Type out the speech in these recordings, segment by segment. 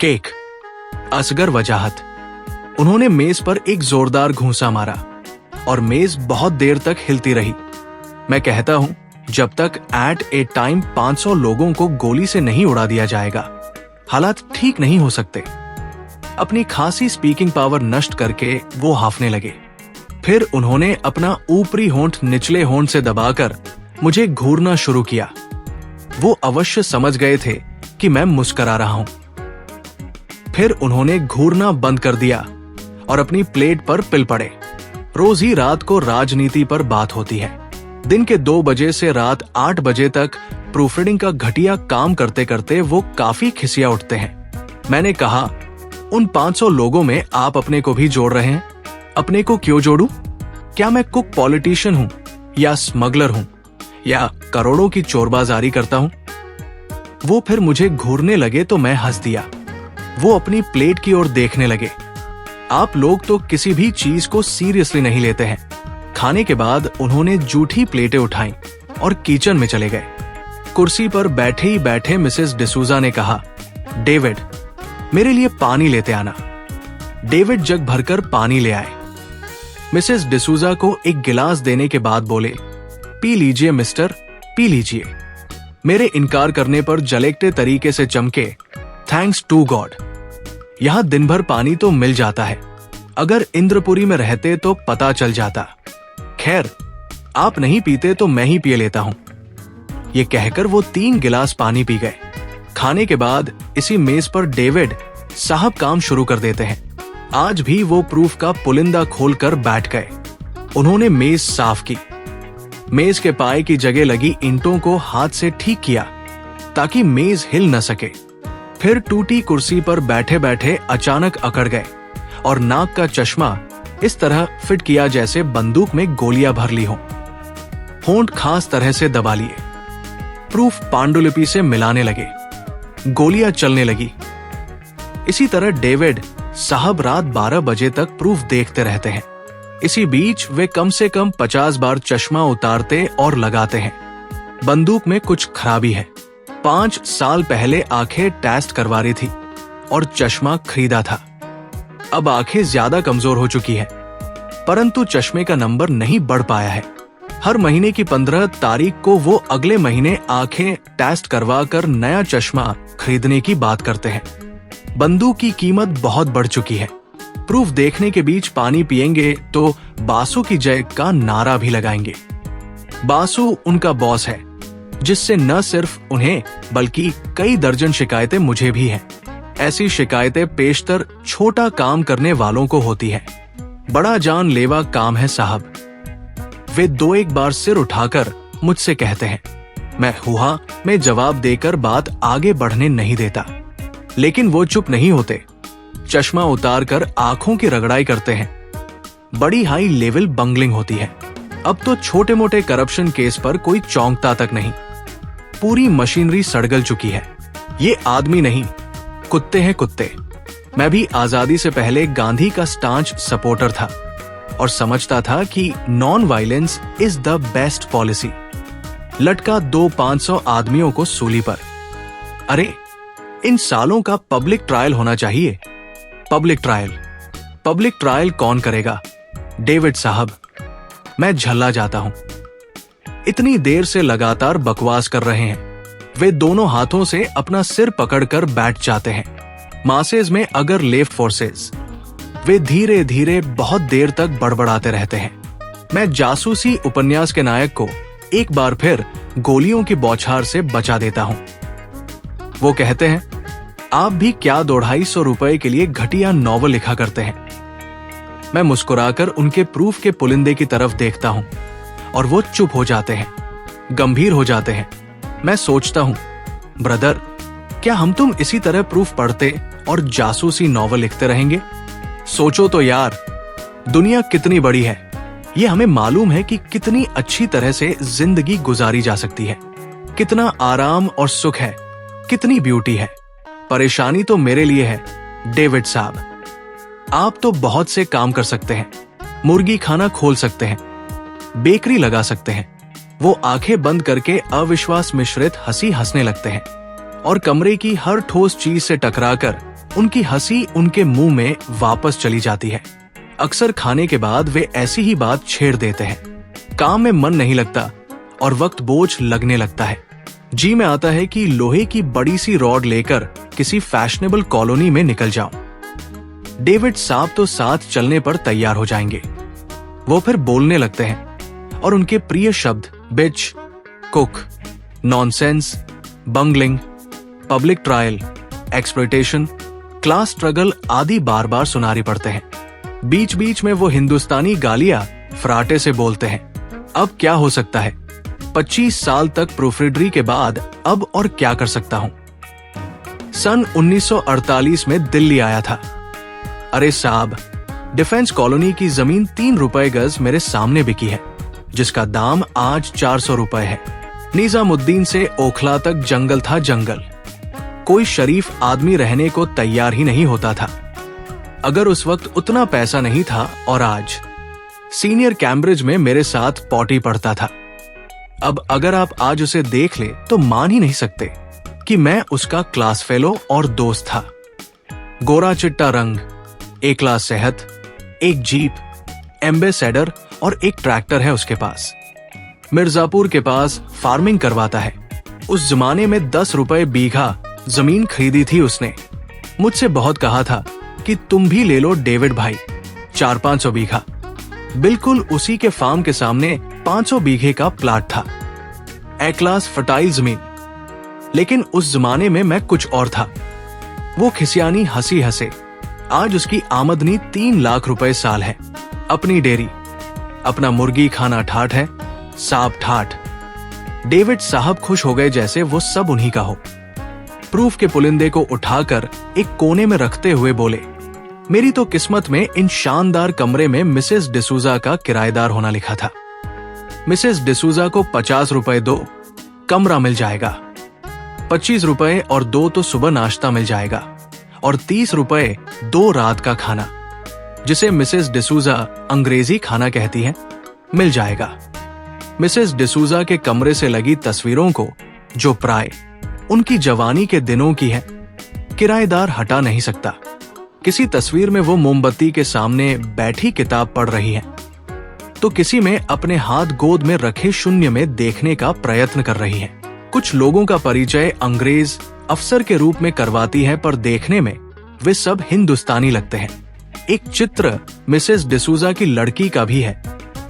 Cake. Asghar वजाहत। उन्होंने मेज पर एक जोरदार घूंसा मारा और मेज बहुत देर तक हिलती रही। मैं कहता हूं, जब तक एट ए टाइम 500 लोगों को गोली से नहीं उड़ा दिया जाएगा, हालात ठीक नहीं हो सकते। अपनी खासी स्पीकिंग पावर नष्ट करके वो हाफने लगे। फिर उन्होंने अपना ऊपरी होंठ निचले होंठ से दबाकर मुझे घूरना शुरू किया। वो अवश्य समझ गए थे कि मैं मुस्कुरा रहा हूं। फिर उन्होंने घूरना बंद कर दिया और अपनी प्लेट पर पिल पड़े। रोज ही रात को राजनीति पर बात होती है। दिन के 2 बजे से रात 8 बजे तक प्रूफ रीडिंग का घटिया काम करते करते वो काफी खिसिया उठते हैं। मैंने कहा, उन 500 लोगों में आप अपने को भी जोड़ रहे हैं। अपने को क्यों जोड़ूं? क्या मैं कुक पॉलिटिशियन हूं या स्मगलर हूं या करोड़ों की चोरबाजारी करता हूं? वो फिर मुझे घूरने लगे तो मैं हंस दिया। वो अपनी प्लेट की ओर देखने लगे। आप लोग तो किसी भी चीज को सीरियसली नहीं लेते हैं। खाने के बाद उन्होंने जूठी प्लेटें उठाई और किचन में चले गए। कुर्सी पर बैठे ही बैठे मिसेस डिसूजा ने कहा, डेविड, मेरे लिए पानी लेते आना। डेविड जग भरकर पानी ले आए। मिसेस डिसूजा को एक गिलास देने के बाद बोले, पी लीजिए मिस्टर, पी लीजिए। मेरे इनकार करने पर जलेकटे तरीके से चमके, थैंक्स टू गॉड। यहां दिन भर पानी तो मिल जाता है। अगर इंद्रपुरी में रहते तो पता चल जाता। खैर, आप नहीं पीते तो मैं ही पी लेता हूं। ये कहकर वो 3 गिलास पानी पी गए। खाने के बाद इसी मेज पर डेविड साहब काम शुरू कर देते हैं। आज भी वो प्रूफ का पुलिंदा खोलकर बैठ गए। उन्होंने मेज साफ की। मेज के पाए की जगह लगी ईंटों को हाथ से ठीक किया ताकि मेज हिल न सके। फिर टूटी कुर्सी पर बैठे बैठे अचानक अकड़ गए और नाक का चश्मा इस तरह फिट किया जैसे बंदूक में गोलियां भर ली हों। होंठ खास तरह से दबा लिए। प्रूफ पांडुलिपि से मिलाने लगे। गोलियां चलने लगी। इसी तरह डेविड साहब रात 12 बजे तक प्रूफ देखते रहते हैं। इसी बीच वे कम से कम 50 बार चश्मा उतारते और लगाते हैं। बंदूक में कुछ खराबी है। 5 साल पहले आंखें टेस्ट करवा रही थी और चश्मा खरीदा था। अब आंखें ज्यादा कमजोर हो चुकी है, परंतु चश्मे का नंबर नहीं बढ़ पाया है। हर महीने की 15 तारीख को वो अगले महीने आंखें टेस्ट करवा कर नया चश्मा खरीदने की बात करते हैं। बंदूक की कीमत बहुत बढ़ चुकी है। प्रूफ देखने के बीच पानी पिएंगे तो बासु की जय का नारा भी लगाएंगे। बासु उनका बॉस है, जिससे न सिर्फ उन्हें बल्कि कई दर्जन शिकायतें मुझे भी हैं। ऐसी शिकायतें पेशतर छोटा काम करने वालों को होती है। बड़ा जानलेवा काम है साहब। वे 2-1 बार सिर उठाकर मुझसे कहते हैं। मैं हुआ में जवाब देकर बात आगे बढ़ने नहीं देता, लेकिन वो चुप नहीं होते। चश्मा उतारकर आंखों की रगड़ाई करते हैं। बड़ी हाई लेवल बंगलिंग होती है। अब तो छोटे मोटे करप्शन केस पर कोई चौंकता तक नहीं। पूरी मशीनरी सड़गल चुकी है। ये आदमी नहीं, कुत्ते हैं कुत्ते। मैं भी आजादी से पहले गांधी का स्टांच सपोर्टर था और समझता था कि non violence is the best policy. लटका 200-500 आदमियों को सूली पर। अरे, इन सालों का पब्लिक ट्रायल होना चाहिए। पब्लिक ट्रायल कौन करेगा? डेविड साहब। मैं झल्ला जाता हूं। इतनी देर से लगातार बकवास कर रहे हैं। वे दोनों हाथों से अपना सिर पकड़कर बैठ जाते हैं। मासेज में अगर लेफ्ट फोर्सेस। वे धीरे धीरे बहुत देर तक बड़बड़ाते रहते हैं। मैं जासूसी उपन्यास के नायक को एक बार फिर गोलियों की बौछार से बचा देता हूं। वो कहते हैं, आप भी क्या 250 रुपए के लिए घटिया नॉवल लिखा करते हैं। मैं मुस्कुराकर उनके प्रूफ के पुलिंदे की तरफ देखता हूं और वो चुप हो जाते हैं, गंभीर हो जाते हैं। मैं सोचता हूं, ब्रदर, क्या हम तुम इसी तरह प्रूफ पढ़ते और जासूसी नॉवल लिखते रहेंगे? सोचो तो यार, दुनिया कितनी बड़ी है। ये हमें मालूम है कि कितनी अच्छी तरह से जिंदगी गुजारी जा सकती है, कितना आराम और सुख है, कितनी ब्यूटी है। परेशानी तो मेरे लिए है, डेविड साहब। आप तो बहुत से काम कर सकते हैं। मुर्गी खाना खोल सकते हैं, बेकरी लगा सकते हैं। वो आंखें बंद करके अविश्वास मिश्रित हंसी हंसने लगते हैं और कमरे की हर ठोस चीज से टकराकर उनकी हंसी उनके मुंह में वापस चली जाती है। अक्सर खाने के बाद वे ऐसी ही बात छेड़ देते हैं। काम में मन नहीं लगता और वक्त बोझ लगने लगता है। जी में आता है कि लोहे की बड़ी सी रॉड लेकर किसी फैशनेबल कॉलोनी में निकल जाऊं। डेविड साहब तो साथ चलने पर तैयार हो जाएंगे। वो फिर बोलने लगते हैं और उनके प्रिय शब्द bitch, cook, nonsense, bungling, public trial, exploitation, class struggle आदि बार बार सुनारी पड़ते हैं। बीच बीच में वो हिंदुस्तानी गालियां फराटे से बोलते हैं। अब क्या हो सकता है? 25 साल तक प्रूफरीडरी के बाद अब और क्या कर सकता हूं? सन 1948 में दिल्ली आया था। अरे साहब, डिफेंस कॉलोनी की जमीन 3 रुपए गज मेरे सामने बिकी है, जिसका दाम आज 400 रुपए है। निजामुद्दीन से ओखला तक जंगल था जंगल। कोई शरीफ आदमी रहने को तैयार ही नहीं होता था। अगर उस वक्त उतना पैसा नहीं था और आज सीनियर कैम्ब्रिज में मेरे साथ पॉटी पढ़ता था। अब अगर आप आज उसे देख ले तो मान ही नहीं सकते कि मैं उसका क्लास फेलो और दोस्त था। गोरा चिट्टा रंग, एक क्लास सेहत, एक जीप, एम्बेसडर और एक ट्रैक्टर है उसके पास। मिर्जापुर के पास फार्मिंग करवाता है। उस जमाने में 10 रुपए बीघा जमीन खरीदी थी उसने। मुझसे बहुत कहा था कि तुम भी ले लो डेविड भाई, 400-500 बीघा। बिल्कुल उसी के फार्म के सामने 500 बीघे का प्लाट था। ए क्लास फर्टाइल जमीन। लेकिन उस जमाने में मैं कुछ और था। वो खिसियानी हंसी हंसे। आज उसकी आमदनी 3 लाख रुपए साल है। अपनी डेयरी, अपना मुर्गी खाना ठाठ है, साब ठाठ। डेविड साहब खुश हो गए जैसे वो सब उन्हीं का हो। प्रूफ के पुलिंदे को उठाकर एक कोने में रखते हुए बोले, मेरी तो किस्मत में इन शानदार कमरे में मिसेस डिसूजा का किराएदार होना लिखा था। मिसेस डिसूजा को 50 रुपए दो, कमरा मिल जाएगा। 25 रुपए और 2 तो सुबह नाश्ता मिल जाएगा और 30 रुपए 2 रात का खाना, जिसे मिसेस डिसूजा अंग्रेजी खाना कहती हैं, मिल जाएगा। मिसेस डिसूजा के कमरे से लगी तस्वीरों को, जो प्राय उनकी जवानी के दिनों की है, किराएदार हटा नहीं सकता। किसी तस्वीर में वो मोमबत्ती के सामने बैठी किताब पढ़ रही है, तो किसी में अपने हाथ गोद में रखे शून्य में देखने का प्रयत्न कर रही है। कुछ लोगों का परिचय अंग्रेज अफसर के रूप में करवाती है, पर देखने में वे सब हिंदुस्तानी लगते हैं। एक चित्र मिसेस डिसूजा की लड़की का भी है,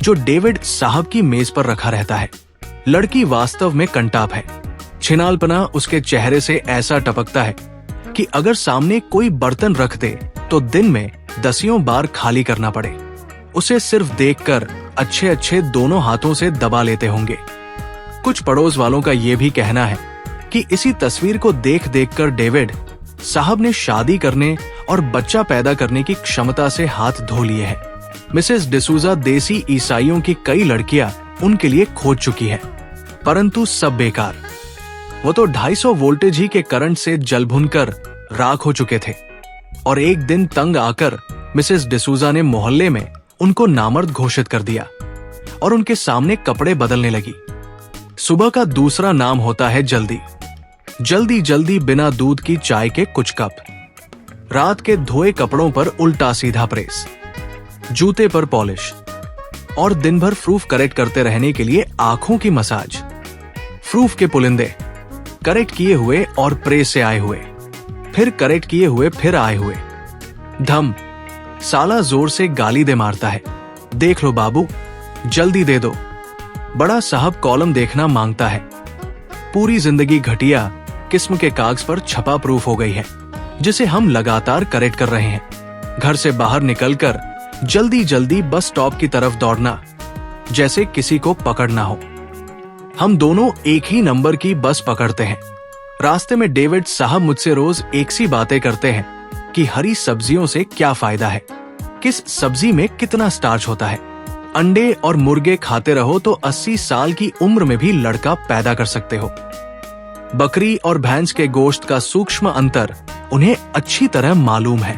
जो डेविड साहब की मेज पर रखा रहता है। लड़की वास्तव में कंटाप है। छिनालपना उसके चेहरे से ऐसा टपकता है कि अगर सामने कोई बर्तन रख दे तो दिन में 10 बार खाली करना पड़े। उसे सिर्फ देखकर अच्छे अच्छे दोनों हाथों से दबा लेते होंगे। कुछ पड़ोस वालों का यह भी कहना है कि इसी तस्वीर को देख देखकर डेविड साहब ने शादी करने और बच्चा पैदा करने की क्षमता से हाथ धो लिए हैं। मिसेस डिसूजा देसी ईसाइयों की कई लड़कियां उनके लिए खोज चुकी है, परंतु सब बेकार। वो तो 250 वोल्टेज ही के करंट से जल भुनकर राख हो चुके थे। और एक दिन तंग आकर मिसेस डिसूजा ने मोहल्ले में उनको नामर्द घोषित कर दिया और उनके सामने कपड़े बदलने लगी। सुबह का दूसरा नाम होता है जल्दी। जल्दी जल्दी बिना दूध की चाय के कुछ कप, रात के धोए कपड़ों पर उल्टा सीधा प्रेस, जूते पर पॉलिश और दिन भर प्रूफ करेक्ट करते रहने के लिए आंखों की मसाज। प्रूफ के पुलिंदे करेक्ट किए हुए और प्रेस से आए हुए, फिर करेक्ट किए हुए फिर आए हुए। धम साला जोर से गाली दे मारता है, देख लो बाबू, जल्दी दे दो। बड़ा साहब कॉलम देखना मांगता है। पूरी जिंदगी घटिया किस्म के कागज पर छपा प्रूफ हो गई है, जिसे हम लगातार करेक्ट कर रहे हैं। घर से बाहर निकलकर जल्दी जल्दी बस स्टॉप की तरफ दौड़ना, जैसे किसी को पकड़ना हो। हम दोनों एक ही नंबर की बस पकड़ते हैं। रास्ते में डेविड साहब मुझसे रोज एक सी बातें करते हैं कि हरी सब्जियों से क्या फायदा है, किस सब्जी में कितना स्टार्च होता है। अंडे और मुर्गे खाते रहो तो 80 साल की उम्र में भी लड़का पैदा कर सकते हो। बकरी और भैंस के गोश्त का सूक्ष्म अंतर उन्हें अच्छी तरह मालूम है।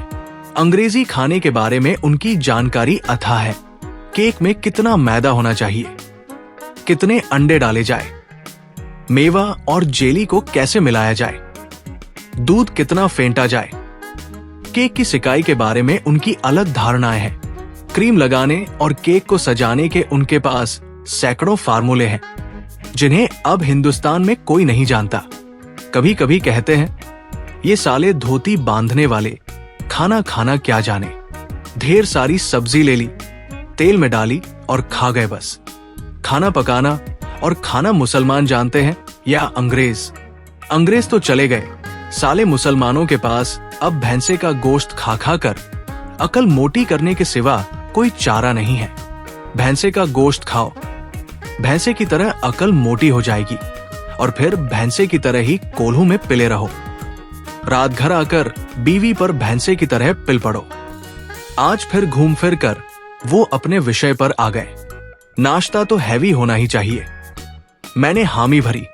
अंग्रेजी खाने के बारे में उनकी जानकारी अथाह है। केक में कितना मैदा होना चाहिए, कितने अंडे डाले जाए, मेवा और जेली को कैसे मिलाया जाए, दूध कितना फेंटा जाए, केक की सिकाई के बारे में उनकी अलग धारणाएं हैं। क्रीम लगाने और केक को सजाने के उनके पास सैकड़ों फार्मूले हैं जिन्हें अब हिंदुस्तान में कोई नहीं जानता। कभी कभी कहते हैं, ये साले धोती बांधने वाले खाना खाना क्या जाने। ढेर सारी सब्जी ले ली, तेल में डाली और खा गए बस। खाना पकाना और खाना मुसलमान जानते हैं या अंग्रेज? अंग्रेज तो चले गए, साले मुसलमानों के पास अब भैंसे का गोश्त खा खा कर अकल मोटी करने के सिवा कोई चारा नहीं है। भैंसे का गोश्त खाओ, भैंसे की तरह अकल मोटी हो जाएगी और फिर भैंसे की तरह ही कोल्हू में पिले रहो। रात घर आकर बीवी पर भैंसे की तरह पिल पड़ो। आज फिर घूम फिर कर वो अपने विषय पर आ गए। नाश्ता तो हैवी होना ही चाहिए। मैंने हामी भरी।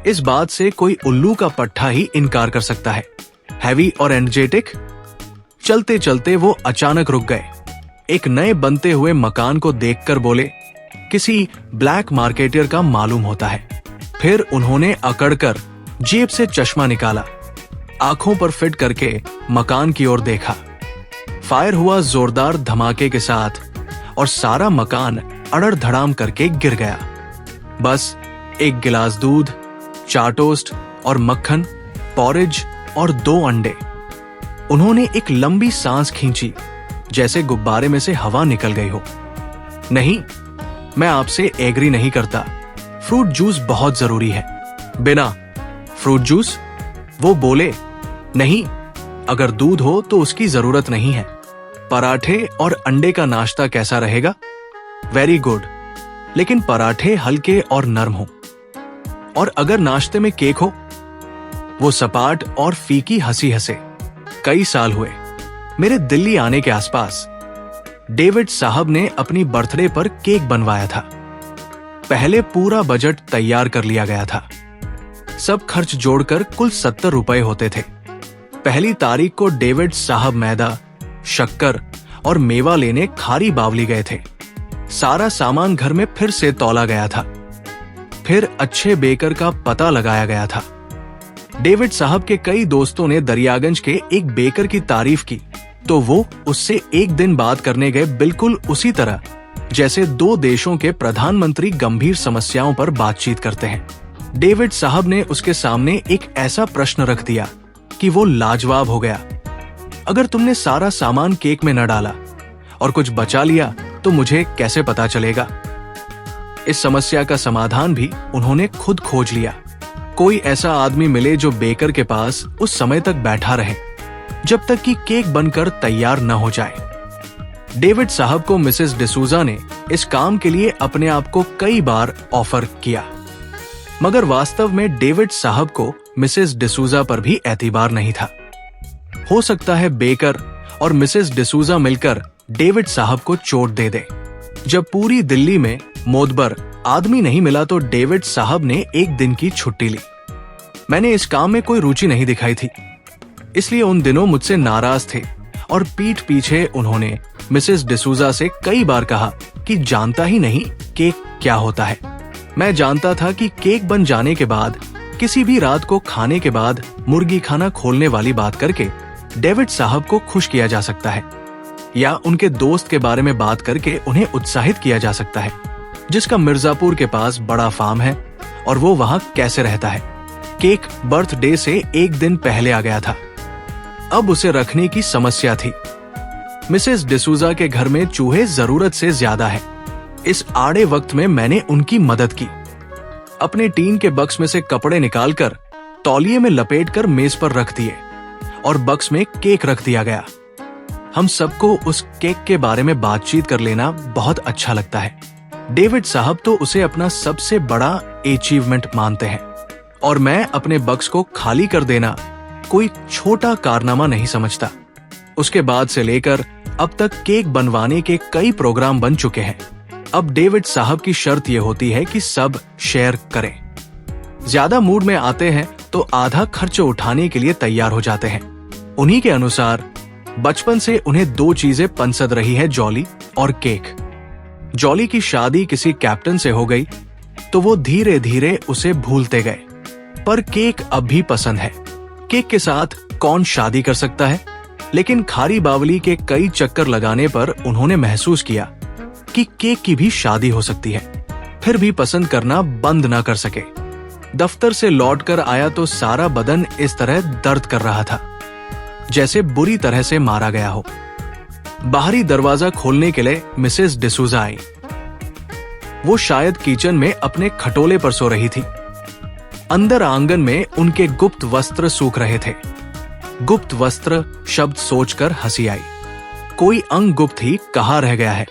इस बात से कोई उल्लू का पट्टा ही इनकार कर सकता है। हैवी और एनर्जेटिक। चलते चलते वो अचानक रुक गए। एक नए बनते हुए मकान को देखकर बोले, किसी ब्लैक मार्केटियर का मालूम होता है। फिर उन्होंने अकड़कर जेब से चश्मा निकाला, आंखों पर फिट करके मकान की ओर देखा। फायर हुआ जोरदार धमाके के साथ और सारा मकान अड़ड़ धड़ाम करके गिर गया। बस एक गिलास दूध, 4 टोस्ट और मक्खन, पॉरेज और 2 अंडे। उन्होंने एक लंबी सांस खींची, जैसे गुब्बारे में से हवा निकल गई हो। नहीं, मैं आपसे एग्री नहीं करता। फ्रूट जूस बहुत जरूरी है। बिना फ्रूट जूस? वो बोले, नहीं, अगर दूध हो तो उसकी जरूरत नहीं है। पराठे और अंडे का नाश्ता कैसा रहेगा? वेरी गुड, लेकिन पराठे हल्के और नरम हो। और अगर नाश्ते में केक हो? वो सपाट और फीकी हंसी हंसे। कई साल हुए मेरे दिल्ली आने के आसपास। डेविड साहब ने अपनी बर्थडे पर केक बनवाया था। पहले पूरा बजट तैयार कर लिया गया था। सब खर्च जोड़कर कुल 70 रुपए होते थे। पहली तारीख को डेविड साहब मैदा, शक्कर और मेवा लेने खारी बावली गए थे। सारा सामान घर में फिर से तौला गया था। फिर अच्छे बेकर का पता लगाया गया था। डेविड साहब के कई दोस्तों ने दरियागंज के एक बेकर की तारीफ की तो वो उससे एक दिन बात करने गए, बिल्कुल उसी तरह जैसे 2 देशों के प्रधानमंत्री गंभीर समस्याओं पर बातचीत करते हैं। डेविड साहब ने उसके सामने एक ऐसा प्रश्न रख दिया कि वो लाजवाब हो गया। अगर तुमने सारा सामान केक में न डाला और कुछ बचा लिया तो मुझे कैसे पता चलेगा? इस समस्या का समाधान भी उन्होंने खुद खोज लिया। कोई ऐसा आदमी मिले जो बेकर के पास उस समय तक बैठा रहे जब तक कि केक बनकर तैयार न हो जाए। डेविड साहब को मिसेस डिसूजा ने इस काम के लिए अपने आप को कई बार ऑफर किया, मगर वास्तव में डेविड साहब को मिसेस डिसूजा पर भी एतबार नहीं था। हो सकता है बेकर और मिसेस डिसूजा मिलकर डेविड साहब को चोट दे दे। जब पूरी दिल्ली में मोदबर आदमी नहीं मिला तो डेविड साहब ने एक दिन की छुट्टी ली। मैंने इस काम में कोई रुचि नहीं दिखाई थी, इसलिए उन दिनों मुझसे नाराज थे और पीठ पीछे उन्होंने मिसेस डिसूजा से कई बार कहा कि जानता ही नहीं केक क्या होता है। मैं जानता था कि केक बन जाने के बाद किसी भी रात को खाने के बाद मुर्गी खाना खोलने वाली बात करके डेविड साहब को खुश किया जा सकता है या उनके दोस्त के बारे में बात करके उन्हें उत्साहित किया जा सकता है जिसका मिर्जापुर के पास बड़ा फार्म है और वो वहां कैसे रहता है। केक बर्थडे से एक दिन पहले आ गया था। अब उसे रखने की समस्या थी। मिसेस डिसूजा के घर में चूहे जरूरत से ज्यादा है। इस आड़े वक्त में मैंने उनकी मदद की। अपने टीन के बक्स में से कपड़े निकालकर तौलिए में लपेटकर मेज पर रख दिए और बक्स में केक रख दिया गया। हम सबको उस केक के बारे में बातचीत कर लेना बहुत अच्छा लगता है। डेविड साहब तो उसे अपना सबसे बड़ा अचीवमेंट मानते हैं और मैं अपने बक्स को खाली कर देना कोई छोटा कारनामा नहीं समझता। उसके बाद से लेकर अब तक केक बनवाने के कई प्रोग्राम बन चुके हैं। अब डेविड साहब की शर्त यह होती है कि सब शेयर करें। ज्यादा मूड में आते हैं तो आधा खर्च उठाने के लिए तैयार हो जाते हैं। उन्हीं के अनुसार बचपन से उन्हें 2 चीजें पसंद रही है, जॉली और केक। जॉली की शादी किसी कैप्टन से हो गई तो वो धीरे धीरे उसे भूलते गए, पर केक अब भी पसंद है। केक के साथ कौन शादी कर सकता है? लेकिन खारी बावली के कई चक्कर लगाने पर उन्होंने महसूस किया कि केक की भी शादी हो सकती है, फिर भी पसंद करना बंद ना कर सके। दफ्तर से लौटकर आया तो सारा बदन इस तरह दर्द कर रहा था जैसे बुरी तरह से मारा गया हो। बाहरी दरवाजा खोलने के लिए मिसेस डिसूजा आई। वो शायद किचन में अपने खटोले पर सो रही थी। अंदर आंगन में उनके गुप्त वस्त्र सूख रहे थे। गुप्त वस्त्र शब्द सोचकर हंसी आई। कोई अंग गुप्त ही कहाँ रह गया है।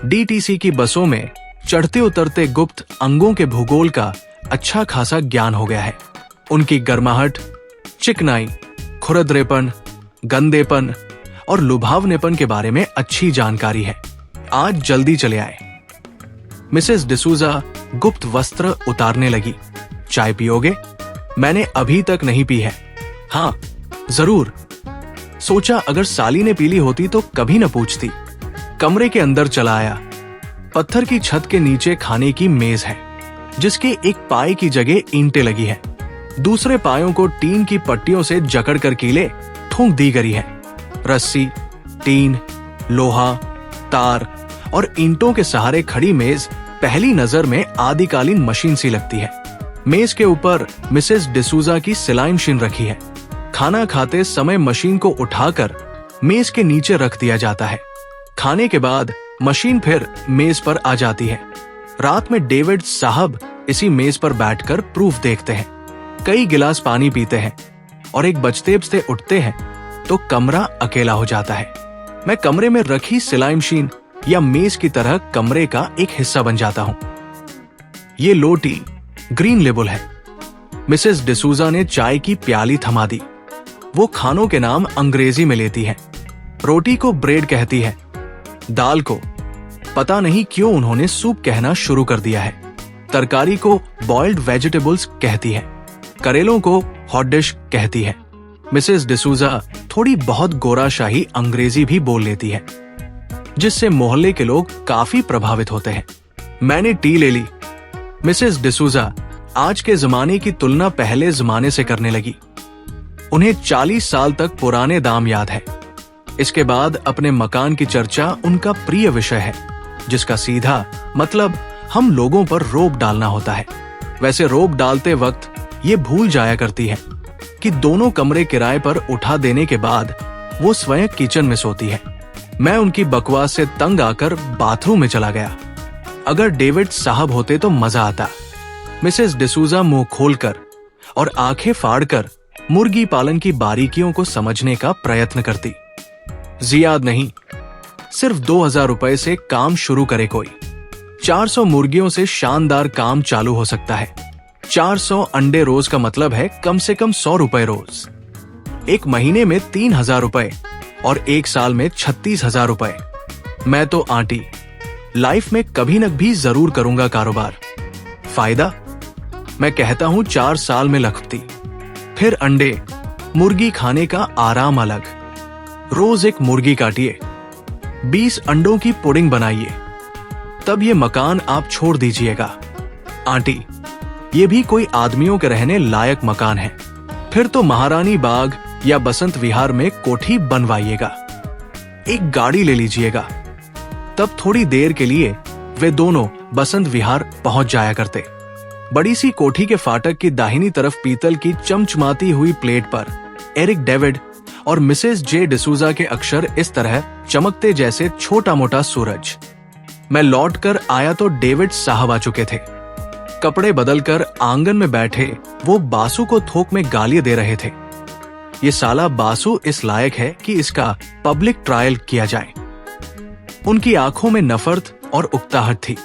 डीटीसी की बसों में चढ़ते उतरते गुप्त अंगों के भूगोल का अच्छा खासा ज्ञान हो गया है। उनकी गर्माहट, चिकनाई, खुरदरेपन, गंदेपन और लुभावनेपन के बारे में अच्छी जानकारी है। आज जल्दी चले आए। मिसेस डिसूजा गुप्त वस्त्र उतारने लगी। चाय पियोगे? मैंने अभी तक नहीं पी है। हाँ जरूर। सोचा अगर साली ने पीली होती तो कभी न पूछती। कमरे के अंदर चला आया। पत्थर की छत के नीचे खाने की मेज है जिसके एक पाए की जगह ईंटें लगी है। दूसरे पायों को टीन की पट्टियों से जकड़ कर कीले ठोंक दी गई है। रस्सी, टीन, लोहा, तार और ईंटों के सहारे खड़ी मेज पहली नजर में आदिकालीन मशीन सी लगती है। मेज के ऊपर मिसेस डिसूजा की सिलाई मशीन रखी है। खाना खाते समय मशीन को उठाकर मेज के नीचे रख दिया जाता है। खाने के बाद मशीन फिर मेज पर आ जाती है। रात में डेविड साहब इसी मेज पर बैठकर प्रूफ देखते हैं, कई गिलास पानी पीते हैं और एक बजते बजते उठते हैं तो कमरा अकेला हो जाता है। मैं कमरे में रखी सिलाई मशीन या मेज की तरह कमरे का एक हिस्सा बन जाता हूं। ये लोटी ग्रीन लेबल है। मिसेस डिसूजा ने चाय की प्याली थमा दी। वो खानों के नाम अंग्रेजी में लेती है। रोटी को ब्रेड कहती है। दाल को पता नहीं क्यों उन्होंने सूप कहना शुरू कर दिया है। तरकारी को बॉइल्ड वेजिटेबल्स कहती है। करेलों को हॉट डिश कहती है। मिसेस डिसूजा थोड़ी बहुत गोराशाही अंग्रेजी भी बोल लेती है जिससे मोहल्ले के लोग काफी प्रभावित होते हैं। मैंने टी ले ली। मिसेस डिसूजा आज के जमाने की तुलना पहले जमाने से करने लगी। उन्हें 40 साल तक पुराने दाम याद है। इसके बाद अपने मकान की चर्चा उनका प्रिय विषय है जिसका सीधा मतलब हम लोगों पर रोब डालना होता है। वैसे रोब डालते वक्त ये भूल जाया करती है कि दोनों कमरे किराए पर उठा देने के बाद वो स्वयं किचन में सोती है। मैं उनकी बकवास से तंग आकर बाथरूम में चला गया। अगर डेविड साहब होते तो मजा आता। मिसेस डिसूजा मुंह खोलकर और आंखें फाड़कर मुर्गी पालन की बारीकियों को समझने का प्रयत्न करती। जियाद नहीं, सिर्फ 2000 रुपए से काम शुरू करे कोई। 400 मुर्गियों से शानदार काम चालू हो सकता है। 400 अंडे रोज का मतलब है कम से कम 100 रुपए रोज। एक महीने में 3000 रुपए और एक साल में 36,000 रुपए। मैं तो आंटी लाइफ में कभी न कभी जरूर करूंगा कारोबार। फायदा? मैं कहता हूं 4 साल में लखपति। फिर अंडे, मुर्गी खाने का आराम अलग। रोज एक मुर्गी काटिए, 20 अंडों की पुडिंग बनाइए, तब ये मकान आप छोड़ दीजिएगा। आंटी, ये भी कोई आदमियों के रहने लायक मकान है। फिर तो महारानी बाग या बसंत विहार में कोठी बनवाइएगा। एक गाड़ी ले लीजिएगा। तब थोड़ी देर के लिए वे दोनों बसंत विहार पहुंच जाया करते। बड़ी सी कोठी के फाटक की दाहिनी तरफ पीतल की चमचमाती हुई प्लेट पर एरिक डेविड और मिसेस जे डिसूजा के अक्षर इस तरह चमकते जैसे छोटा मोटा सूरज। मैं लौटकर आया तो डेविड साहब आ चुके थे। कपड़े बदलकर आंगन में बैठे वो बासु को थोक में गालियां दे रहे थे। ये साला बासु इस लायक है कि इसका पब्लिक ट्रायल किया जाए। उनकी आंखों में नफरत और उकताहट थी।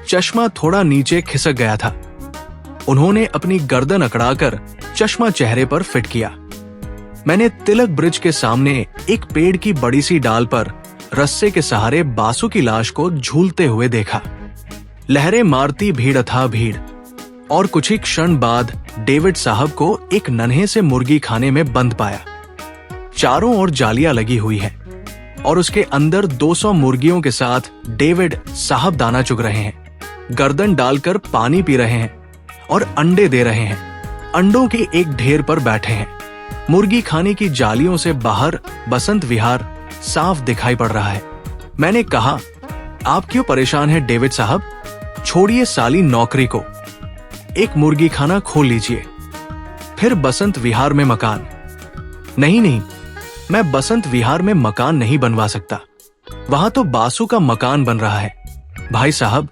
चश्मा थोड़ा नीचे खिसक गया था। उन्होंने अपनी गर्दन अकड़ाकर चश्मा चेहरे पर फिट किया। मैंने तिलक ब्रिज के सामने एक पेड़ की बड़ी सी डाल पर रस्से के सहारे बासु की लाश को झूलते हुए देखा। लहरें मारती भीड़ था भीड़। और कुछ ही क्षण बाद डेविड साहब को एक नन्हे से मुर्गी खाने में बंद पाया। चारों ओर जालियां लगी हुई है और उसके अंदर 200 मुर्गियों के साथ डेविड साहब दाना चुग रहे हैं, गर्दन डालकर पानी पी रहे हैं और अंडे दे रहे हैं। अंडों के एक ढेर पर बैठे हैं। मुर्गी खाने की जालियों से बाहर बसंत विहार साफ दिखाई पड़ रहा है। मैंने कहा, आप क्यों परेशान हैं डेविड साहब? छोड़िए साली नौकरी को, एक मुर्गी खाना खोल लीजिए, फिर बसंत विहार में मकान। नहीं नहीं, मैं बसंत विहार में मकान नहीं बनवा सकता, वहां तो बासु का मकान बन रहा है। भाई साहब,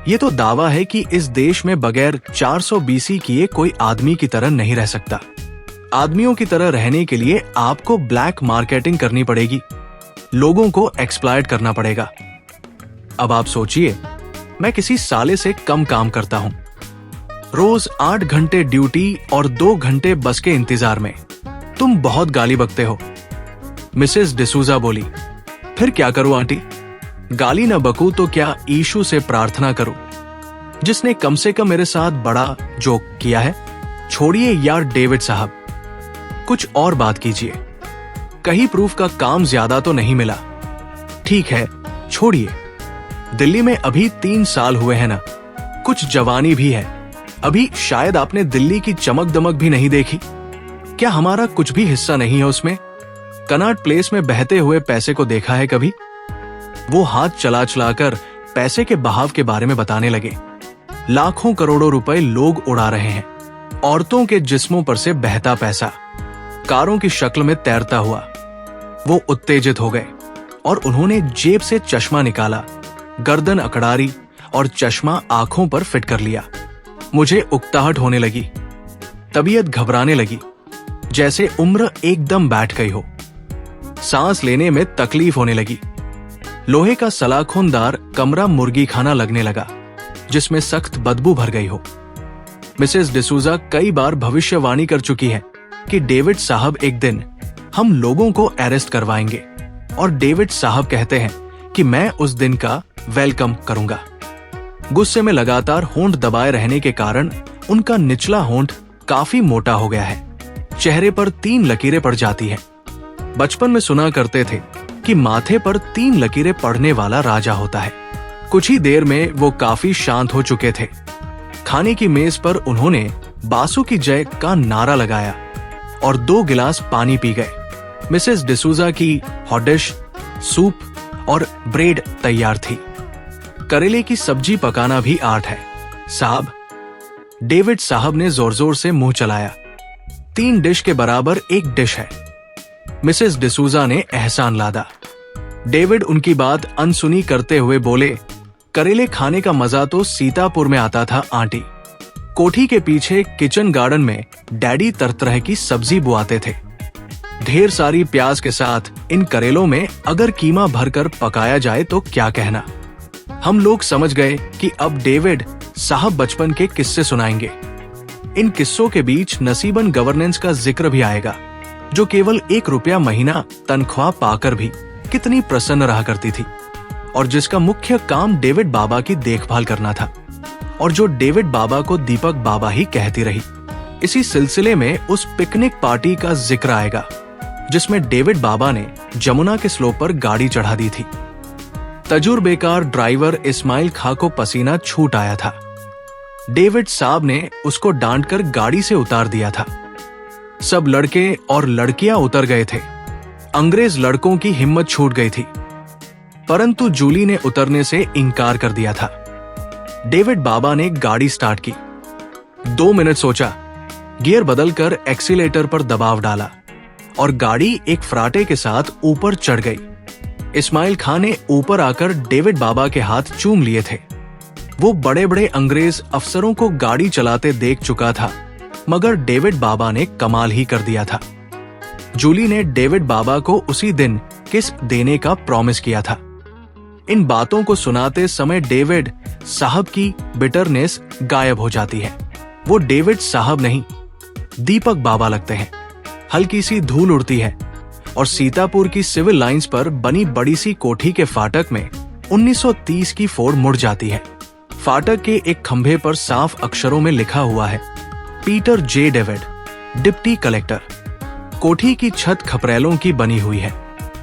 ये तो दावा है कि इस देश में बगैर 400 BC किए कोई आदमी की तरह नहीं रह सकता। आदमियों की तरह रहने के लिए आपको ब्लैक मार्केटिंग करनी पड़ेगी, लोगों को एक्सप्लॉइट करना पड़ेगा। अब आप सोचिए, मैं किसी साले से कम काम करता हूं, रोज 8 घंटे ड्यूटी और 2 घंटे बस के इंतजार में। तुम बहुत गाली बकते हो। मिसेस डिसूजा बोली। फिर क्या करूं आंटी? गाली न बकूं तो क्या ईशु से प्रार्थना करूं, जिसने कम से कम मेरे साथ बड़ा जोक किया है। छोड़िए यार डेविड साहब, कुछ और बात कीजिए। कहीं प्रूफ का काम ज्यादा तो नहीं मिला। ठीक है, छोड़िए। दिल्ली में अभी 3 साल हुए हैं ना, कुछ जवानी भी है। अभी शायद आपने दिल्ली की चमक दमक भी नहीं देखी। क्या हमारा कुछ भी हिस्सा नहीं है उसमें? कनॉट प्लेस में बहते हुए पैसे को देखा है कभी? वो हाथ चला चलाकर पैसे के बहाव के बारे में बताने लगे। लाखों करोड़ों रुपए लोग उड़ा रहे हैं, औरतों के जिस्मों पर से बहता पैसा कारों की शक्ल में तैरता हुआ। वो उत्तेजित हो गए और उन्होंने जेब से चश्मा निकाला, गर्दन अकड़ारी और चश्मा आंखों पर फिट कर लिया। मुझे उकताहट होने लगी, तबीयत घबराने लगी, जैसे उम्र एकदम बैठ गई हो। सांस लेने में तकलीफ होने लगी। लोहे का सलाखोंदार कमरा मुर्गी खाना लगने लगा, जिसमें सख्त बदबू भर गई हो। मिसेस डिसूजा कई बार भविष्यवाणी कर चुकी है कि डेविड साहब एक दिन हम लोगों को अरेस्ट करवाएंगे, और डेविड साहब कहते हैं कि मैं उस दिन का वेलकम करूंगा। गुस्से में लगातार होंठ दबाए रहने के कारण उनका निचला होंठ काफी मोटा हो गया है। चेहरे पर 3 लकीरें पड़ जाती हैं। बचपन में सुना करते थे कि माथे पर 3 लकीरें पड़ने वाला राजा होता है। कुछ ही देर में वो काफी शांत हो चुके थे। खाने की मेज पर उन्होंने बासु की जय का नारा लगाया और 2 गिलास पानी पी गए। मिसेस डिसूजा की हॉट डिश, सूप और ब्रेड तैयार थी। करेले की सब्जी पकाना भी आर्ट है साहब। डेविड साहब ने जोर जोर से मुंह चलाया। 3 डिश के बराबर एक डिश है। मिसेस डिसूजा ने एहसान लादा। डेविड उनकी बात अनसुनी करते हुए बोले, करेले खाने का मजा तो सीतापुर में आता था आंटी। कोठी के पीछे किचन गार्डन में डैडी तरह की सब्जी बुआते थे। ढेर सारी प्याज के साथ इन करेलों में अगर कीमा भरकर पकाया जाए तो क्या कहना। हम लोग समझ गए कि अब डेविड साहब बचपन के किस्से सुनाएंगे। इन किस्सों के बीच नसीबन गवर्नेंस का जिक्र भी आएगा, जो केवल 1 रुपया महीना तनख्वाह पाकर भी कितनी प्रसन्न रहा करती थी, और जिसका मुख्य काम डेविड बाबा की देखभाल करना था, और जो डेविड बाबा को दीपक बाबा ही कहती रही। इसी सिलसिले में उस पिकनिक पार्टी का जिक्र आएगा, जिसमें डेविड बाबा ने जमुना के स्लोप पर गाड़ी चढ़ा दी थी। तजुर्बेकार ड्राइवर इस्माइल खां को पसीना छूट आया था। डेविड साहब ने उसको डांटकर गाड़ी से उतार दिया था। सब लड़के और लड़कियां उतर गए थे। अंग्रेज लड़कों की हिम्मत छूट गई थी, परंतु जूली ने उतरने से इनकार कर दिया था। डेविड बाबा ने गाड़ी स्टार्ट की। 2 मिनट सोचा, गियर बदलकर एक्सीलेटर पर दबाव डाला और गाड़ी एक फराटे के साथ ऊपर चढ़ गई। इस्माइल खां ने ऊपर आकर डेविड बाबा के हाथ चूम लिए थे। वो बड़े बड़े अंग्रेज अफसरों को गाड़ी चलाते देख चुका था, मगर डेविड बाबा ने कमाल ही कर दिया था। जूली ने डेविड बाबा को उसी दिन किस देने का प्रॉमिस किया था। इन बातों को सुनाते समय डेविड साहब की बिटरनेस गायब हो जाती है। वो डेविड साहब नहीं, दीपक बाबा लगते हैं। हल्की सी धूल उड़ती है और सीतापुर की सिविल लाइंस पर बनी बड़ी सी कोठी के फाटक में 1930 की फोर्ड मुड़ जाती है। फाटक के एक खंभे पर साफ अक्षरों में लिखा हुआ है, पीटर जे डेविड, डिप्टी कलेक्टर। कोठी की छत खपरेलों की बनी हुई है।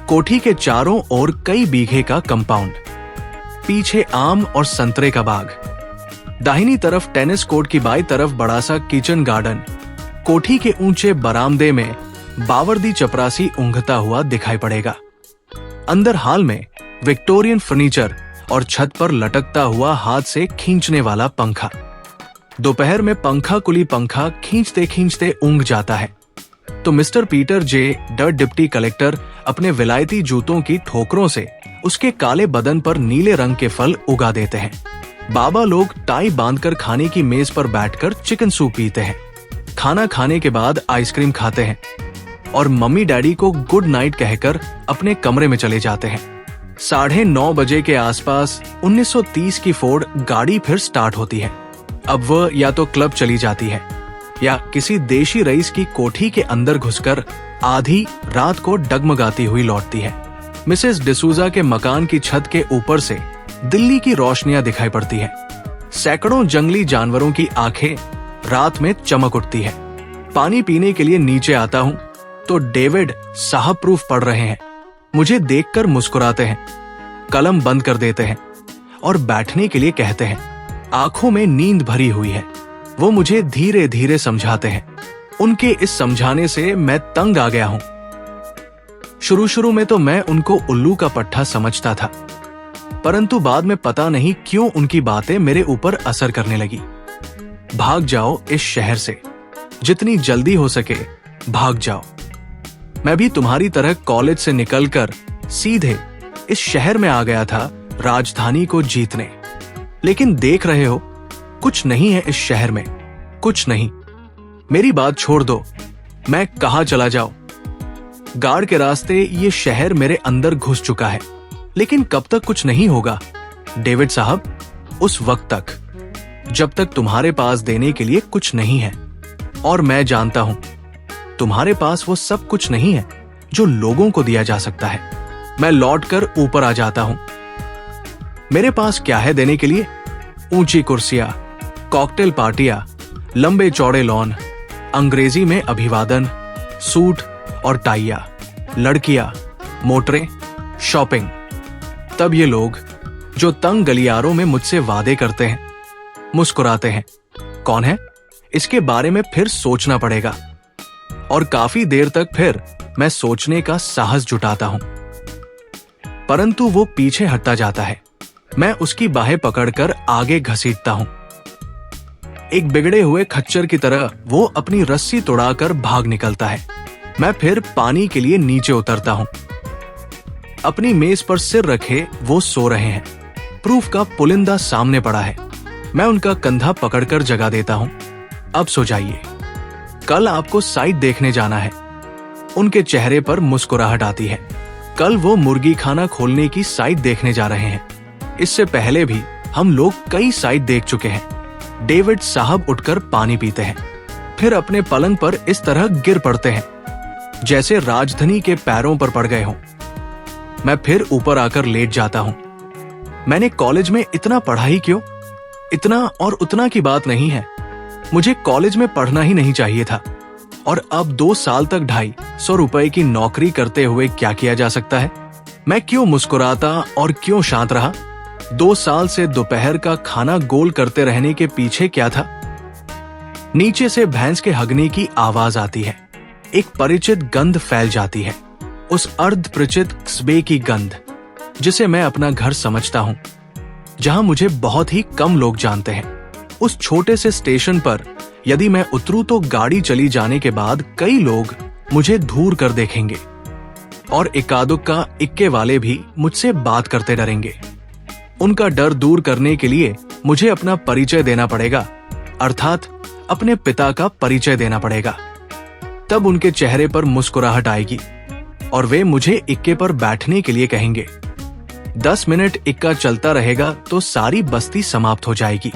कोठी के चारों ओर कई बीघे का कंपाउंड, पीछे आम और संतरे का बाग, दाहिनी तरफ टेनिस कोर्ट की बाई तरफ बड़ा सा किचन गार्डन, कोठी के ऊंचे बरामदे में बावर्दी चपरासी ऊँघता हुआ दिखाई पड़ेगा। अंदर हाल में विक्टोरियन फर्नीचर और छत पर लटकता हुआ हाथ से खींचने वाला पंखा। दोपहर में पंखा कुली पंखा खींचते खींचते ऊँघ जाता है तो मिस्टर पीटर जे डर्ट डिप्टी कलेक्टर अपने विलायती जूतों की ठोकरों से उसके काले बदन पर नीले रंग के फल उगा देते हैं। बाबा लोग टाई बांधकर खाने की मेज पर बैठकर चिकन सूप पीते हैं। खाना खाने के बाद आइसक्रीम खाते हैं और मम्मी डैडी को गुड नाइट कहकर अपने कमरे में चले जाते हैं। 9:30 बजे के आसपास 1930 की फोर्ड गाड़ी फिर स्टार्ट होती है। अब वह या तो क्लब चली जाती है या किसी देशी रईस की कोठी के अंदर घुसकर आधी रात को डगमगाती हुई लौटती है। मिसेस डिसूजा के मकान की छत के ऊपर से दिल्ली की रोशनियां दिखाई पड़ती है। सैकड़ों जंगली जानवरों की आंखें रात में चमक उठती है। पानी पीने के लिए नीचे आता हूँ तो डेविड साहब प्रूफ पढ़ रहे हैं। मुझे देखकर मुस्कुराते हैं, कलम बंद कर देते हैं और बैठने के लिए कहते हैं। आंखों में नींद भरी हुई है। वो मुझे धीरे धीरे समझाते हैं। उनके इस समझाने से मैं तंग आ गया हूं। शुरू में तो मैं उनको उल्लू का पट्टा समझता था, परंतु बाद में पता नहीं क्यों उनकी बातें मेरे ऊपर असर करने लगी। भाग जाओ इस शहर से, जितनी जल्दी हो सके भाग जाओ। मैं भी तुम्हारी तरह कॉलेज से निकलकर सीधे इस शहर में आ गया था राजधानी को जीतने। लेकिन देख रहे हो, कुछ नहीं है इस शहर में, कुछ नहीं। मेरी बात छोड़ दो, मैं कहां चला जाऊं? गार्ड के रास्ते ये शहर मेरे अंदर घुस चुका है। लेकिन कब तक कुछ नहीं होगा डेविड साहब? उस वक्त तक जब तक तुम्हारे पास देने के लिए कुछ नहीं है। और मैं जानता हूं तुम्हारे पास वो सब कुछ नहीं है जो लोगों को दिया जा सकता है। मैं लौटकर ऊपर आ जाता हूं। मेरे पास क्या है देने के लिए? ऊंची कुर्सियां, कॉकटेल पार्टियां, लंबे चौड़े लॉन, अंग्रेजी में अभिवादन, सूट और टाइयां, लड़कियां, मोटरें, शॉपिंग। तब ये लोग जो तंग गलियारों में मुझसे वादे करते हैं, मुस्कुराते हैं। कौन है? इसके बारे में फिर सोचना पड़ेगा। और काफी देर तक फिर मैं सोचने का साहस जुटाता हूं, परंतु वो पीछे हटता जाता है। मैं उसकी बाहें पकड़कर आगे घसीटता हूं। एक बिगड़े हुए खच्चर की तरह वो अपनी रस्सी तोड़ाकर भाग निकलता है। मैं फिर पानी के लिए नीचे उतरता हूं। अपनी मेज पर सिर रखे वो सो रहे हैं। प्रूफ का पुलिंदा सामने पड़ा है। मैं उनका कंधा पकड़कर जगा देता हूं। अब सो जाइए, कल आपको साइट देखने जाना है। उनके चेहरे पर मुस्कुराहट आती है। कल वो मुर्गी खाना खोलने की साइट देखने जा रहे हैं। इससे पहले भी हम लोग कई साइट देख चुके हैं। डेविड साहब उठकर पानी पीते हैं, फिर अपने पलंग पर इस तरह गिर पड़ते हैं जैसे राजधानी के पैरों पर पड़ गए हों। मैं फिर ऊपर आकर लेट जाता हूं। मैंने कॉलेज में इतना पढ़ा ही क्यों? इतना और उतना की बात नहीं है। मुझे कॉलेज में पढ़ना ही नहीं चाहिए था। और अब 2 साल तक 250 रुपए की नौकरी करते हुए क्या किया जा सकता है? मैं क्यों मुस्कुराता और क्यों शांत रहा? 2 साल से दोपहर का खाना गोल करते रहने के पीछे क्या था? नीचे से भैंस के हगने की आवाज आती है। एक परिचित गंध फैल जाती है, उस अर्ध परिचित कस्बे की गंध जिसे मैं अपना घर समझता हूं, जहां मुझे बहुत ही कम लोग जानते हैं। उस छोटे से स्टेशन पर यदि मैं उतरूं तो गाड़ी चली जाने के बाद कई लोग मुझे दूर कर देखेंगे और इक्का इक्के वाले भी मुझसे बात करते डरेंगे। उनका डर दूर करने के लिए मुझे अपना परिचय देना पड़ेगा, अर्थात अपने पिता का परिचय देना पड़ेगा। तब उनके चेहरे पर मुस्कुराहट आएगी और वे मुझे इक्के पर बैठने के लिए कहेंगे। 10 मिनट इक्का चलता रहेगा तो सारी बस्ती समाप्त हो जाएगी।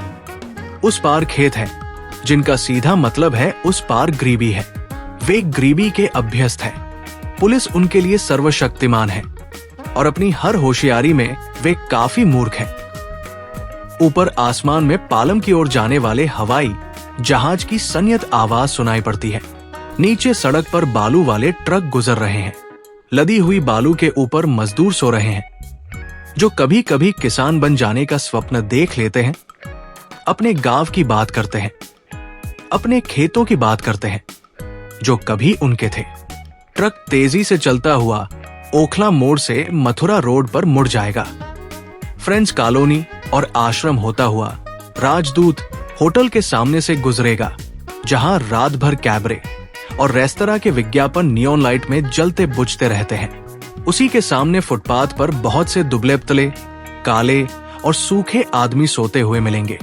उस पार खेत है, जिनका सीधा मतलब है उस पार गरीबी है। वे गरीबी के अभ्यस्त हैं। पुलिस उनके लिए सर्वशक्तिमान है और अपनी हर होशियारी में वे काफी मूर्ख हैं। ऊपर आसमान में पालम की ओर जाने वाले हवाई जहाज की संयत आवाज सुनाई पड़ती है। नीचे सड़क पर बालू वाले ट्रक गुजर रहे हैं। लदी हुई बालू के ऊपर मजदूर सो रहे हैं, जो कभी कभी किसान बन जाने का स्वप्न देख लेते हैं। अपने गांव की बात करते हैं। अपने खेतों की बात करते हैं जो कभी उनके थे। ट्रक तेजी से चलता हुआ ओखला मोड़ से मथुरा रोड पर मुड़ जाएगा। फ्रेंच कॉलोनी और आश्रम होता हुआ राजदूत होटल के सामने से गुजरेगा, जहां रात भर कैबरे और रेस्तरां के विज्ञापन नियॉन लाइट में जलते बुझते रहते हैं। उसी के सामने फुटपाथ पर बहुत से दुबले पतले, काले और सूखे आदमी सोते हुए मिलेंगे,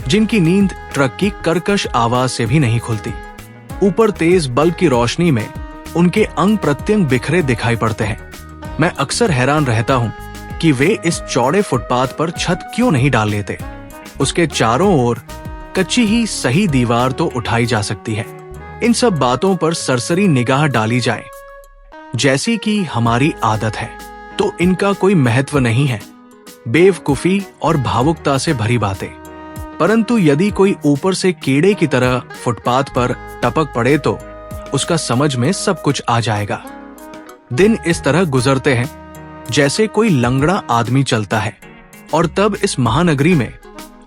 जिनकी नींद ट्रक की कर्कश आवाज से भी नहीं खुलती। ऊपर तेज बल्ब की रोशनी में उनके अंग प्रत्यंग बिखरे दिखाई पड़ते हैं। मैं अक्सर हैरान रहता हूँ कि वे इस चौड़े फुटपाथ पर छत क्यों नहीं डाल लेते। उसके चारों ओर कच्ची ही सही दीवार तो उठाई जा सकती है। इन सब बातों पर सरसरी निगाह डाली जाए जैसी कि हमारी आदत है तो इनका कोई महत्व नहीं है। बेवकूफी और भावुकता से भरी बातें। परंतु यदि कोई ऊपर से कीड़े की तरह फुटपाथ पर टपक पड़े तो उसका समझ में सब कुछ आ जाएगा। दिन इस तरह गुजरते हैं जैसे कोई लंगड़ा आदमी चलता है, और तब इस महानगरी में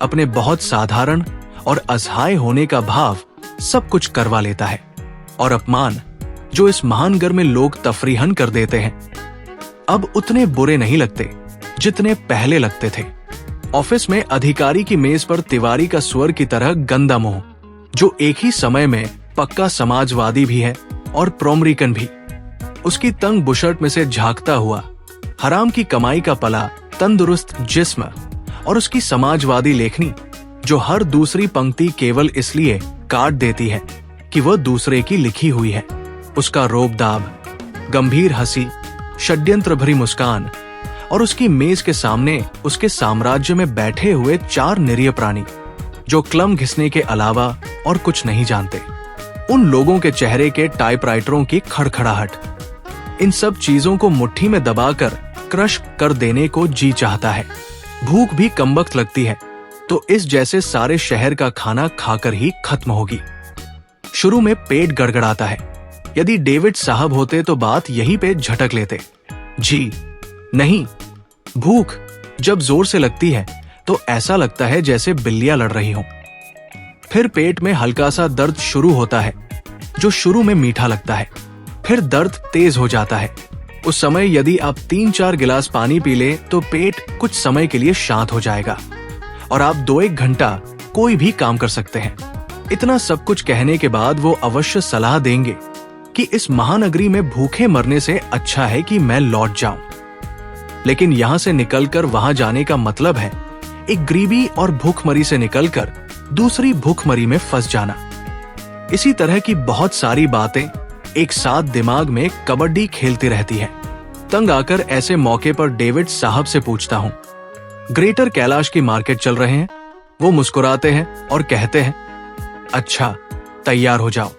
अपने बहुत साधारण और असहाय होने का भाव सब कुछ करवा लेता है। और अपमान जो इस महान घर में लोग तफरीहन कर देते हैं अब उतने बुरे नहीं लगते जितने पहले लगते थे। ऑफिस में अधिकारी की मेज पर तिवारी का स्वर की तरह गंदा मुंह, जो एक ही समय में पक्का समाजवादी भी है और प्रोमरिकन भी। उसकी तंग बुशर्ट में से झांकता हुआ हराम की कमाई का पला तंदुरुस्त जिस्म, और उसकी समाजवादी लेखनी जो हर दूसरी पंक्ति केवल इसलिए काट देती है कि वह दूसरे की लिखी हुई है। उसका रोबदाब, गंभीर हंसी, षड्यंत्र भरी मुस्कान, और उसकी मेज के सामने उसके साम्राज्य में बैठे हुए 4 निरीह प्राणी जो क्लम घिसने के अलावा और कुछ नहीं जानते। उन लोगों के चेहरे के टाइपराइटरों की खड़खड़ाहट इन सब चीजों को मुट्ठी में दबाकर क्रश कर देने को जी चाहता है। भूख भी कमबख्त लगती है तो इस जैसे सारे शहर का खाना खाकर ही खत्म होगी। शुरू में पेट गड़गड़ाता है। यदि डेविड साहब होते तो बात यहीं पे झटक लेते। जी नहीं, भूख जब जोर से लगती है तो ऐसा लगता है जैसे बिल्लियां लड़ रही हों। फिर पेट में हल्का सा दर्द शुरू होता है जो शुरू में मीठा लगता है, फिर दर्द तेज हो जाता है। उस समय यदि आप 3-4 गिलास पानी पी ले तो पेट कुछ समय के लिए शांत हो जाएगा और आप 2-1 घंटा कोई भी काम कर सकते हैं। इतना सब कुछ कहने के बाद वो अवश्य सलाह देंगे कि इस महानगरी में भूखे मरने से अच्छा है कि मैं लौट जाऊं। लेकिन यहां से निकलकर वहां जाने का मतलब है एक गरीबी और भूखमरी से निकलकर दूसरी भूखमरी में फंस जाना। इसी तरह की बहुत सारी बातें एक साथ दिमाग में कबड्डी खेलती रहती है। तंग आकर ऐसे मौके पर डेविड साहब से पूछता हूं, ग्रेटर कैलाश की मार्केट चल रहे हैं? वो मुस्कुराते हैं और कहते हैं, अच्छा तैयार हो जाओ।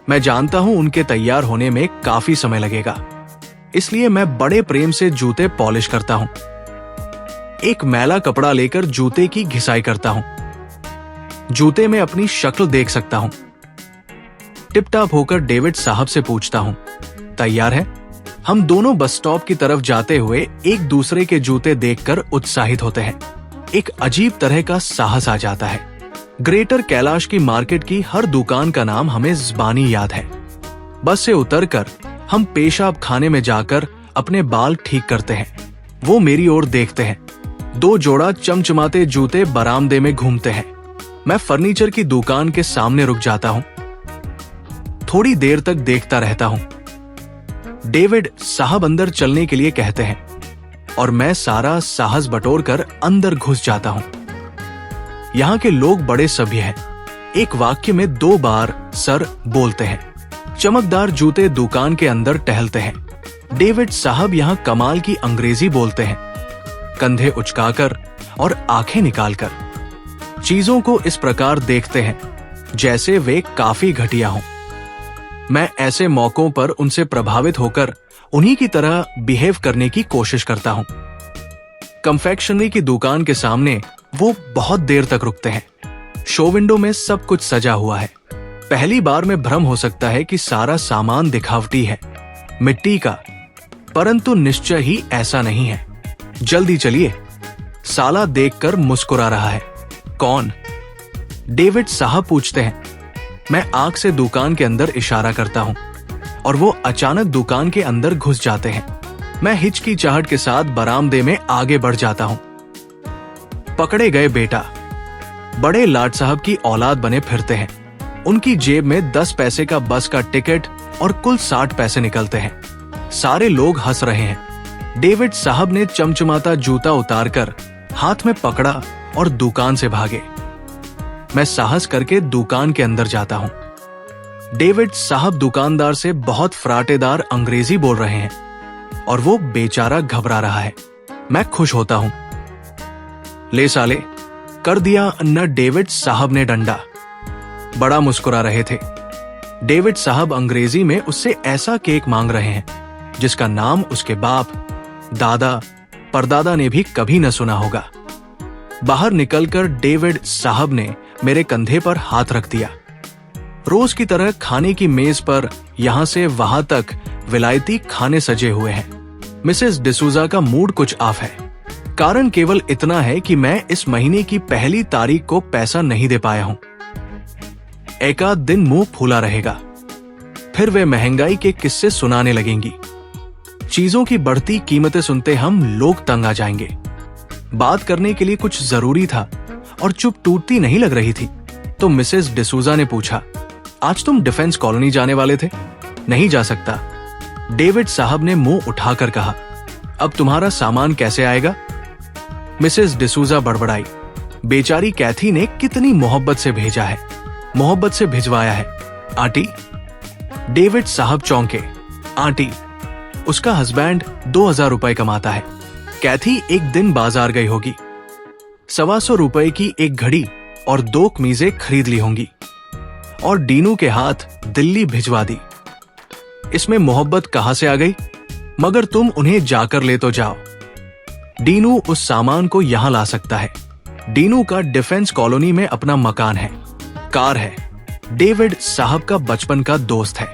मैं जानता हूं उनके तैयार होने में काफी समय लगेगा, इसलिए मैं बड़े प्रेम से जूते पॉलिश करता हूं। एक मैला कपड़ा लेकर जूते की घिसाई करता हूं। जूते में अपनी शक्ल देख सकता हूं। टिपटाप होकर डेविड साहब से पूछता हूं, तैयार है? हम दोनों बस स्टॉप की तरफ जाते हुए एक दूसरे के जूते देखकर उत्साहित होते हैं। एक अजीब तरह का साहस आ जाता है। ग्रेटर कैलाश की मार्केट की हर दुकान का नाम हमें ज़बानी याद है। बस से उतरकर हम पेशाब खाने में जाकर अपने बाल ठीक करते हैं। वो मेरी ओर देखते हैं। 2 जोड़ा चमचमाते जूते बरामदे में घूमते हैं। मैं फर्नीचर की दुकान के सामने रुक जाता हूं। थोड़ी देर तक देखता रहता हूं। डेविड साहब अंदर चलने के लिए कहते हैं और मैं सारा साहस बटोरकर अंदर घुस जाता हूं। यहां के लोग बड़े सभ्य हैं। एक वाक्य में 2 बार सर बोलते हैं। चमकदार जूते दुकान के अंदर टहलते हैं। डेविड साहब यहां कमाल की अंग्रेजी बोलते हैं, कंधे उचकाकर और आंखें निकालकर। चीजों को इस प्रकार देखते हैं जैसे वे काफी घटिया हों। मैं ऐसे मौकों पर उनसे प्रभावित होकर उन्हीं की तरह बिहेव करने की कोशिश करता हूं। कन्फेक्शनरी की दुकान के सामने वो बहुत देर तक रुकते हैं। शो विंडो में सब कुछ सजा हुआ है। पहली बार में भ्रम हो सकता है कि सारा सामान दिखावटी है, मिट्टी का, परंतु निश्चय ही ऐसा नहीं है। जल्दी चलिए। साला देखकर मुस्कुरा रहा है। कौन? डेविड साहब पूछते हैं। मैं आंख से दुकान के अंदर इशारा करता हूं और वो अचानक दुकान के अंदर घुस जाते हैं। मैं हिचकिचाहट के साथ बरामदे में आगे बढ़ जाता हूं। पकड़े गए बेटा। बड़े लाट साहब की औलाद बने फिरते हैं। उनकी जेब में 10 पैसे का बस का टिकट और कुल 60 पैसे निकलते हैं। सारे लोग हंस रहे हैं। डेविड साहब ने चमचमाता जूता उतारकर हाथ में पकड़ा और दुकान से भागे। मैं साहस करके दुकान के अंदर जाता हूं। डेविड साहब दुकानदार से बहुत फराटेदार अंग्रेजी बोल रहे हैं और वो बेचारा घबरा रहा है। मैं खुश होता हूं। ले साले, कर दिया न डेविड साहब ने डंडा। बड़ा मुस्कुरा रहे थे। डेविड साहब अंग्रेजी में उससे ऐसा केक मांग रहे हैं जिसका नाम उसके बाप, दादा, परदादा ने भी कभी न सुना होगा। बाहर निकलकर डेविड साहब ने मेरे कंधे पर हाथ रख दिया। रोज की तरह खाने की मेज पर यहां से वहां तक विलायती खाने सजे हुए हैं। मिसेस डिसूजा का मूड कुछ ऑफ है। कारण केवल इतना है कि मैं इस महीने की पहली तारीख को पैसा नहीं दे पाया हूं। एक आध दिन मुंह फूला रहेगा, फिर वे महंगाई के किस्से सुनाने लगेंगी। चीजों की बढ़ती कीमतें सुनते हम लोग तंग आ जाएंगे। बात करने के लिए कुछ जरूरी था और चुप टूटती नहीं लग रही थी, तो मिसेस डिसूजा ने पूछा, आज तुम डिफेंस कॉलोनी जाने वाले थे? नहीं जा सकता, डेविड साहब ने मुंह उठाकर कहा। अब तुम्हारा सामान कैसे आएगा? मिसेस डिसूजा बड़बड़ाई। बेचारी कैथी ने कितनी मोहब्बत से भेजा है, मोहब्बत से भिजवाया है। आंटी? डेविड साहब चौंके। आंटी? उसका हस्बैंड 2000 रुपए कमाता है। कैथी एक दिन बाजार गई होगी, 125 रुपए की एक घड़ी और 2 कमीजें खरीद ली होंगी और डीनू के हाथ दिल्ली भिजवा दी। इसमें मोहब्बत कहां से आ गई? मगर तुम उन्हें जाकर ले तो जाओ। डीनू उस सामान को यहां ला सकता है। डीनू का डिफेंस कॉलोनी में अपना मकान है, कार है। डेविड साहब का बचपन का दोस्त है।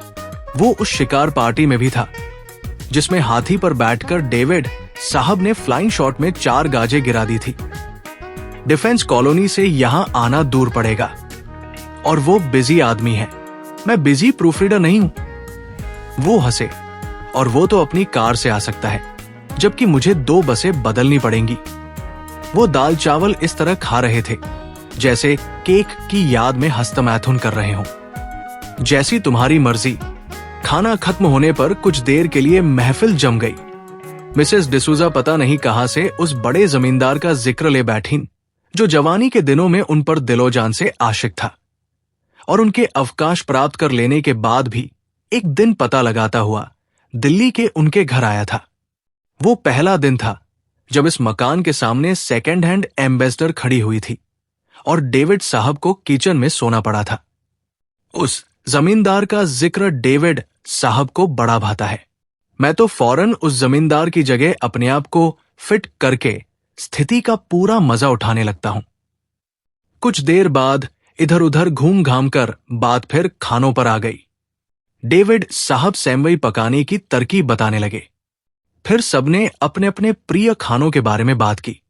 वो उस शिकार पार्टी में भी था जिसमें हाथी पर बैठकर डेविड साहब ने फ्लाइंग शॉट में 4 गाजें गिरा दी थी। डिफेंस कॉलोनी से यहां आना दूर पड़ेगा और वो बिजी आदमी है। मैं बिजी प्रूफरीडर नहीं हूं। वो हंसे। और वो तो अपनी कार से आ सकता है, जबकि मुझे 2 बसें बदलनी पड़ेंगी। वो दाल चावल इस तरह खा रहे थे जैसे केक की याद में हस्तमैथुन कर रहे हों। जैसी तुम्हारी मर्जी। खाना खत्म होने पर कुछ देर के लिए महफिल जम गई। मिसेस डिसूजा पता नहीं कहां से उस बड़े जमींदार का जिक्र ले बैठीं, जो जवानी के दिनों में उन पर दिलो जान से आशिक था और उनके अवकाश प्राप्त कर लेने के बाद भी एक दिन पता लगाता हुआ दिल्ली के उनके घर आया था। वो पहला दिन था जब इस मकान के सामने सेकेंड हैंड एम्बेसडर खड़ी हुई थी और डेविड साहब को किचन में सोना पड़ा था। उस जमींदार का जिक्र डेविड साहब को बड़ा भाता है। मैं तो फौरन उस जमींदार की जगह अपने आप को फिट करके स्थिति का पूरा मजा उठाने लगता हूं। कुछ देर बाद इधर उधर घूम घाम कर बात फिर खानों पर आ गई। डेविड साहब सेमवई पकाने की तरकीब बताने लगे। फिर सबने अपने अपने प्रिय खानों के बारे में बात की।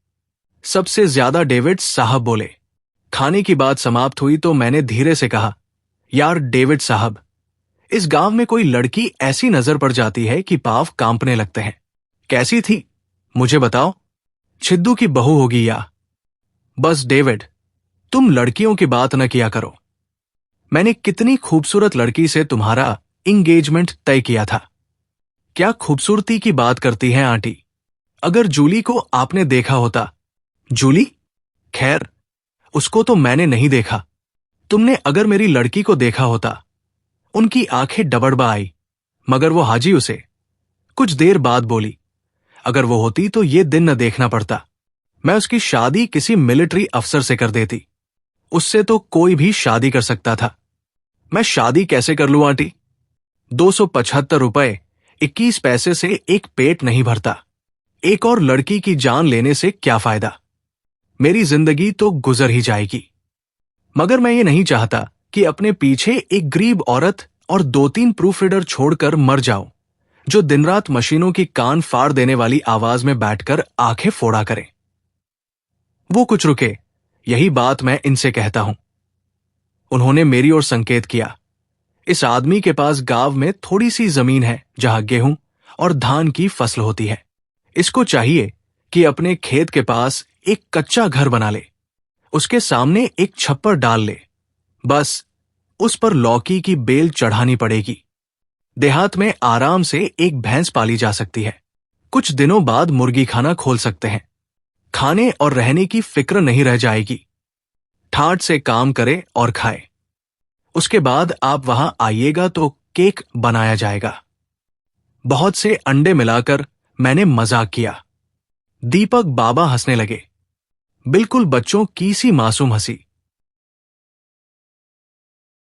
सबसे ज्यादा डेविड साहब बोले। खाने की बात समाप्त हुई तो मैंने धीरे से कहा, यार डेविड साहब, इस गांव में कोई लड़की ऐसी नजर पड़ जाती है कि पांव कांपने लगते हैं। कैसी थी मुझे बताओ? छिद्दू की बहू होगी या? बस डेविड, तुम लड़कियों की बात न किया करो। मैंने कितनी खूबसूरत लड़की से तुम्हारा इंगेजमेंट तय किया था। क्या खूबसूरती की बात करती हैं आंटी? अगर जूली को आपने देखा होता। जूली? खैर, उसको तो मैंने नहीं देखा। तुमने अगर मेरी लड़की को देखा होता। उनकी आंखें डबडबा आई, मगर वो हाजी उसे। कुछ देर बाद बोली, अगर वो होती तो ये दिन न देखना पड़ता। मैं उसकी शादी किसी मिलिट्री अफसर से कर देती। उससे तो कोई भी शादी कर सकता था। मैं शादी कैसे कर लूं आंटी? 275 रुपए 21 पैसे से एक पेट नहीं भरता। एक और लड़की की जान लेने से क्या फायदा? मेरी जिंदगी तो गुजर ही जाएगी। मगर मैं ये नहीं चाहता कि अपने पीछे एक गरीब औरत और 2-3 प्रूफ रीडर छोड़कर मर जाऊं, जो दिन रात मशीनों की कान फाड़ देने वाली आवाज में बैठकर आंखें फोड़ा करें। वो कुछ रुके। यही बात मैं इनसे कहता हूं। उन्होंने मेरी ओर संकेत किया। इस आदमी के पास गांव में थोड़ी सी जमीन है जहां गेहूं और धान की फसल होती है। इसको चाहिए कि अपने खेत के पास एक कच्चा घर बना ले, उसके सामने एक छप्पर डाल ले, बस उस पर लौकी की बेल चढ़ानी पड़ेगी। देहात में आराम से एक भैंस पाली जा सकती है। कुछ दिनों बाद मुर्गी खाना खोल सकते हैं। खाने और रहने की फिक्र नहीं रह जाएगी। ठाठ से काम करे और खाए। उसके बाद आप वहां आइएगा तो केक बनाया जाएगा। बहुत से अंडे मिलाकर मैंने मजाक किया। दीपक बाबा हंसने लगे, बिल्कुल बच्चों की सी मासूम हंसी।